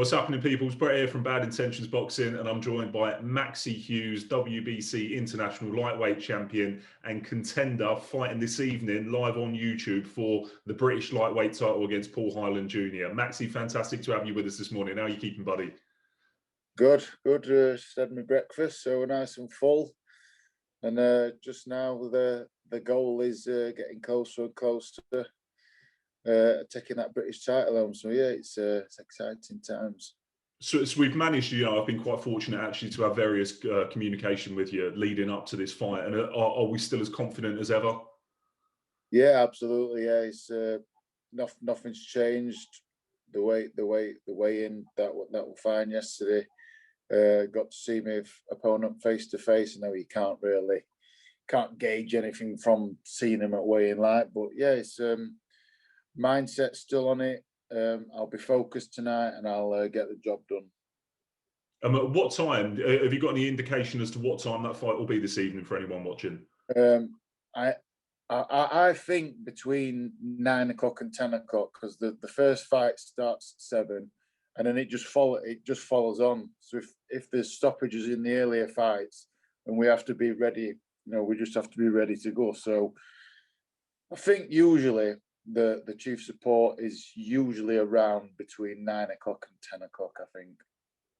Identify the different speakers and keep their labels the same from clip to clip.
Speaker 1: what's happening, people? It's Brett here from Bad Intentions Boxing, and I'm joined by Maxi Hughes, WBC International Lightweight Champion and contender, fighting this evening live on YouTube for the British Lightweight title against Paul Hyland Jr. Maxi, fantastic to have you with us this morning. How are you keeping, buddy?
Speaker 2: Good. Just had my breakfast, so nice and full. And just now, the goal is getting closer and closer taking that British title home. So yeah, it's exciting times.
Speaker 1: So we've managed, I've been quite fortunate actually to have various communication with you leading up to this fight. And are we still as confident as ever?
Speaker 2: Yeah, absolutely. Yeah, it's nothing's changed. The way in that were fine yesterday. Got to see my opponent face to face. I know you can't gauge anything from seeing him at weigh-in light, but yeah, it's mindset still on it. I'll be focused tonight, and I'll get the job done.
Speaker 1: At what time? Have you got any indication as to what time that fight will be this evening for anyone watching?
Speaker 2: I think between 9 o'clock and 10 o'clock, because the first fight starts at 7, and then it just follows on. So if there's stoppages in the earlier fights, and we have to be ready, we just have to be ready to go. So I think usually the chief support is usually around between 9 o'clock and 10 o'clock, I think.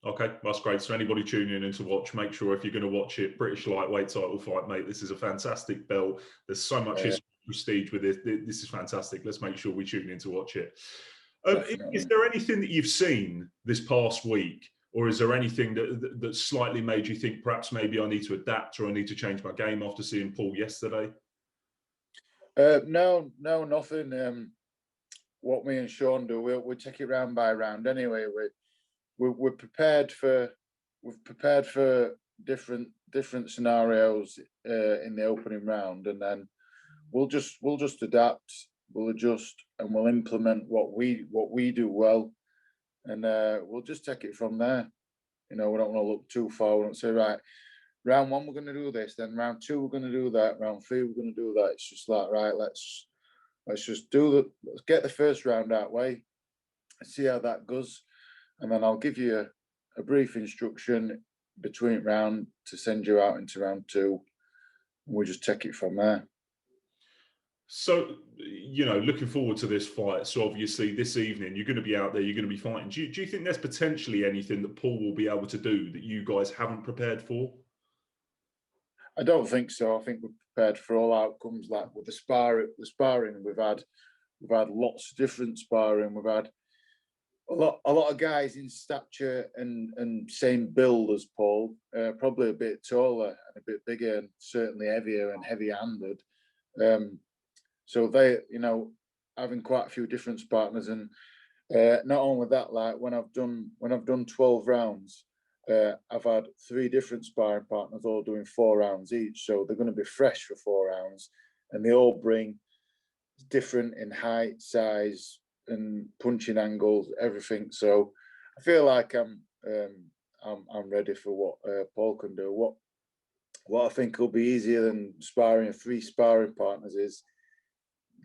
Speaker 1: Okay, that's great. So anybody tuning in to watch, make sure if you're going to watch it, British lightweight title fight, mate, this is a fantastic belt. There's so much history, prestige with it. This is fantastic. Let's make sure we tune in to watch it. Is there anything that you've seen this past week, or is there anything that slightly made you think perhaps maybe I need to adapt or I need to change my game after seeing Paul yesterday?
Speaker 2: No, nothing. What me and Sean do, we'll take it round by round. Anyway, we're prepared for different scenarios in the opening round, and then we'll just adapt, we'll adjust, and we'll implement what we do well, and we'll just take it from there. We don't want to look too far. We don't say, right, round 1 we're going to do this, then round 2 we're going to do that, round 3 we're going to do that. It's just like, right, let's just let's get the first round out way and see how that goes, and then I'll give you a brief instruction between round to send you out into round 2, and we'll just take it from there.
Speaker 1: So, looking forward to this fight. So obviously this evening you're going to be out there, you're going to be fighting. Do you think there's potentially anything that Paul will be able to do that you guys haven't prepared for?
Speaker 2: I don't think so. I think we're prepared for all outcomes. Like with the sparring we've had lots of different sparring. We've had a lot of guys in stature and same build as Paul, probably a bit taller and a bit bigger, and certainly heavier and heavy-handed. So they, having quite a few different partners, and not only that, like when I've done 12 rounds, I've had 3 different sparring partners all doing 4 rounds each. So they're going to be fresh for 4 rounds, and they all bring different in height, size, and punching angles, everything. So I feel like I'm ready for what Paul can do. What I think will be easier than sparring 3 sparring partners is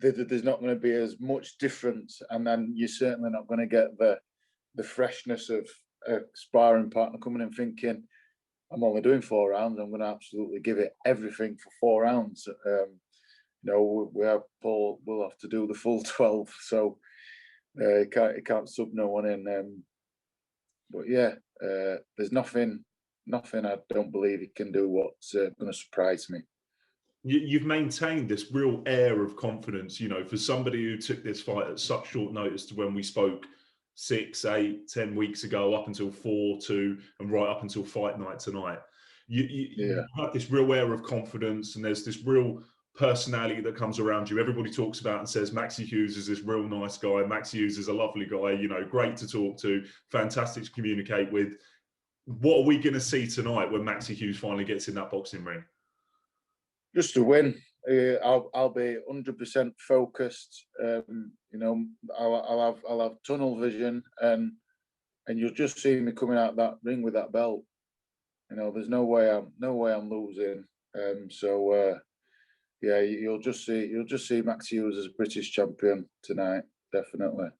Speaker 2: there's not going to be as much difference, and then you're certainly not going to get the freshness of a sparring partner coming in thinking, I'm only doing 4 rounds, I'm going to absolutely give it everything for 4 rounds. We have Paul will have to do the full 12, so he can't sub no one in. But yeah, there's nothing I don't believe he can do what's going to surprise me.
Speaker 1: You've maintained this real air of confidence, for somebody who took this fight at such short notice to when we spoke 6, 8, 10 weeks ago, up until 4, 2, and right up until fight night tonight. You have this real air of confidence, and there's this real personality that comes around you. Everybody talks about and says Maxi Hughes is this real nice guy. Maxi Hughes is a lovely guy, great to talk to, fantastic to communicate with. What are we going to see tonight when Maxi Hughes finally gets in that boxing ring?
Speaker 2: Just to win. I'll be 100% focused. I'll have tunnel vision, and you'll just see me coming out that ring with that belt. There's no way I'm losing. Yeah, you'll just see Maxi Hughes as a British champion tonight, definitely.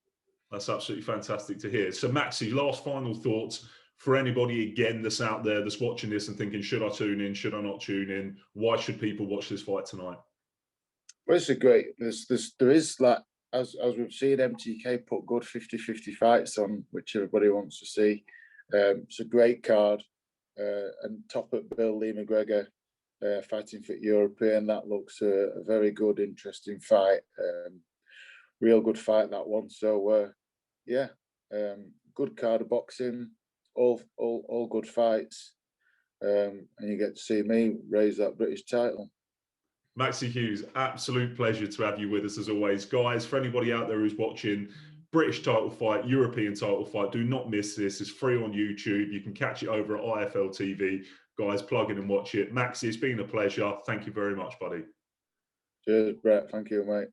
Speaker 1: That's absolutely fantastic to hear. So, Maxi, last final thoughts for anybody again that's out there that's watching this and thinking, should I tune in? Should I not tune in? Why should people watch this fight tonight?
Speaker 2: Well, it's a great. There is like as we've seen, MTK put good 50-50 fights on, which everybody wants to see. It's a great card, and top at bill, Lee McGregor fighting for European. That looks a very good, interesting fight. Real good fight, that one. So yeah, good card of boxing. All good fights, and you get to see me raise that British title.
Speaker 1: Maxi Hughes, absolute pleasure to have you with us as always. Guys, for anybody out there who's watching, British title fight, European title fight, do not miss this. It's free on YouTube. You can catch it over at IFL TV. Guys, plug in and watch it. Maxi, it's been a pleasure. Thank you very much, buddy.
Speaker 2: Cheers, Brett. Thank you, mate.